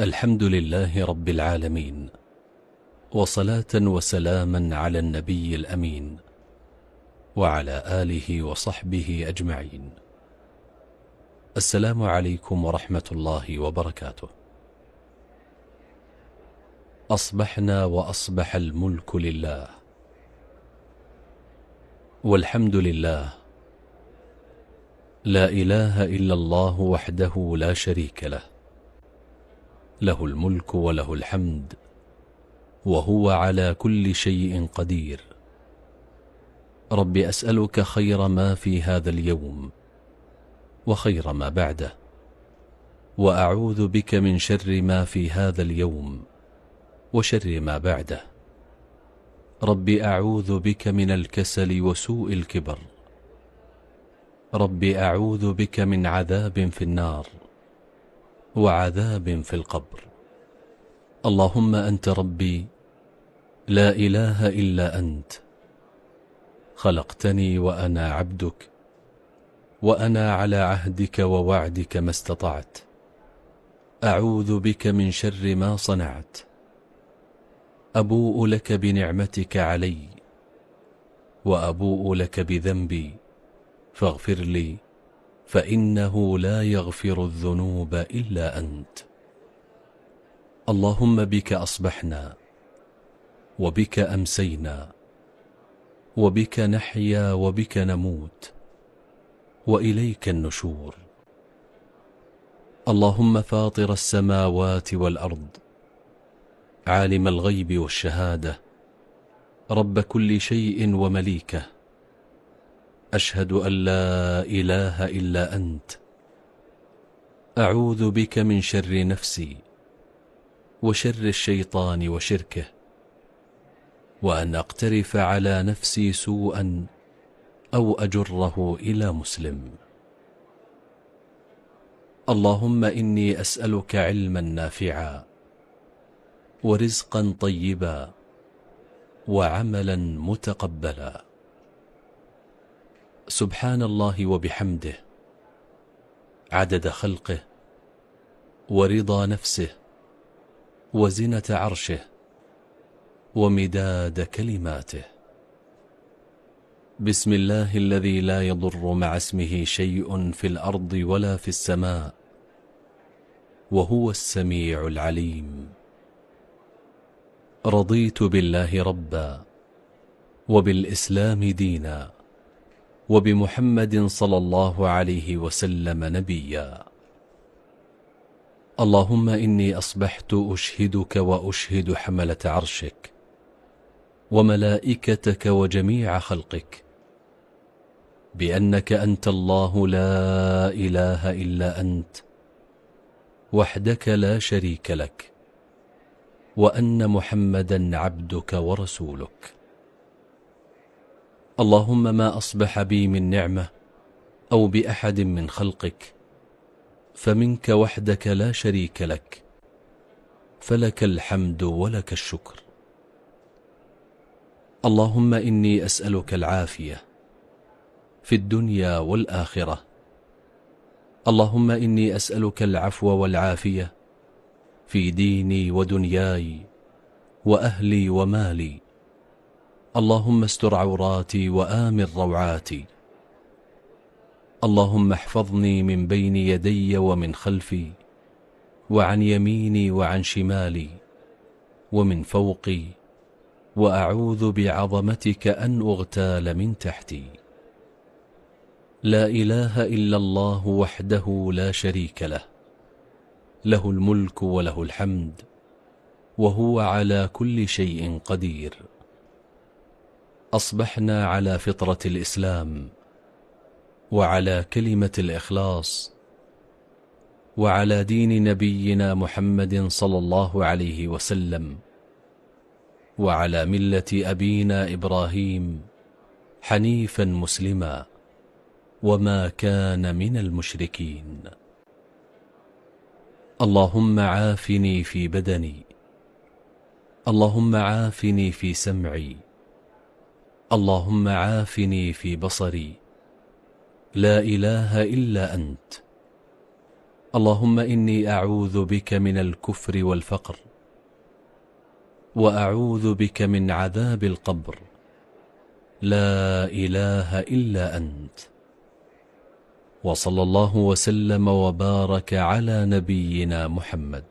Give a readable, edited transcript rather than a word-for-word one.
الحمد لله رب العالمين، وصلاة وسلاما على النبي الأمين وعلى آله وصحبه أجمعين. السلام عليكم ورحمة الله وبركاته. أصبحنا وأصبح الملك لله، والحمد لله، لا إله إلا الله وحده لا شريك له، له الملك وله الحمد وهو على كل شيء قدير. رب أسألك خير ما في هذا اليوم وخير ما بعده، وأعوذ بك من شر ما في هذا اليوم وشر ما بعده. رب أعوذ بك من الكسل وسوء الكبر. رب أعوذ بك من عذاب في النار وعذاب في القبر. اللهم أنت ربي، لا إله إلا أنت، خلقتني وأنا عبدك، وأنا على عهدك ووعدك ما استطعت. أعوذ بك من شر ما صنعت. أبوء لك بنعمتك علي وأبوء لك بذنبي، فاغفر لي، فإنه لا يغفر الذنوب إلا أنت. اللهم بك أصبحنا، وبك أمسينا، وبك نحيا وبك نموت، وإليك النشور. اللهم فاطر السماوات والأرض، عالم الغيب والشهادة، رب كل شيء ومليكه، أشهد أن لا إله إلا أنت. أعوذ بك من شر نفسي وشر الشيطان وشركه، وأن أقترف على نفسي سوءا أو أجره إلى مسلم. اللهم إني أسألك علما نافعا ورزقا طيبا وعملا متقبلا. سبحان الله وبحمده، عدد خلقه ورضا نفسه وزنة عرشه ومداد كلماته. بسم الله الذي لا يضر مع اسمه شيء في الأرض ولا في السماء، وهو السميع العليم. رضيت بالله ربا، وبالإسلام دينا، وبمحمد صلى الله عليه وسلم نبيا. اللهم إني أصبحت أشهدك وأشهد حملة عرشك وملائكتك وجميع خلقك بأنك أنت الله لا إله إلا أنت، وحدك لا شريك لك، وأن محمدا عبدك ورسولك. اللهم ما أصبح بي من نعمة أو بأحد من خلقك فمنك وحدك لا شريك لك، فلك الحمد ولك الشكر. اللهم إني أسألك العافية في الدنيا والآخرة. اللهم إني أسألك العفو والعافية في ديني ودنياي وأهلي ومالي. اللهم استر عوراتي وآمن روعاتي. اللهم احفظني من بين يدي ومن خلفي، وعن يميني وعن شمالي، ومن فوقي، وأعوذ بعظمتك أن أغتال من تحتي. لا إله إلا الله وحده لا شريك له، له الملك وله الحمد وهو على كل شيء قدير. أصبحنا على فطرة الإسلام، وعلى كلمة الإخلاص، وعلى دين نبينا محمد صلى الله عليه وسلم، وعلى ملة أبينا إبراهيم حنيفا مسلما، وما كان من المشركين. اللهم عافني في بدني، اللهم عافني في سمعي، اللهم عافني في بصري. لا إله إلا أنت. اللهم إني أعوذ بك من الكفر والفقر، وأعوذ بك من عذاب القبر، لا إله إلا أنت. وصلى الله وسلم وبارك على نبينا محمد.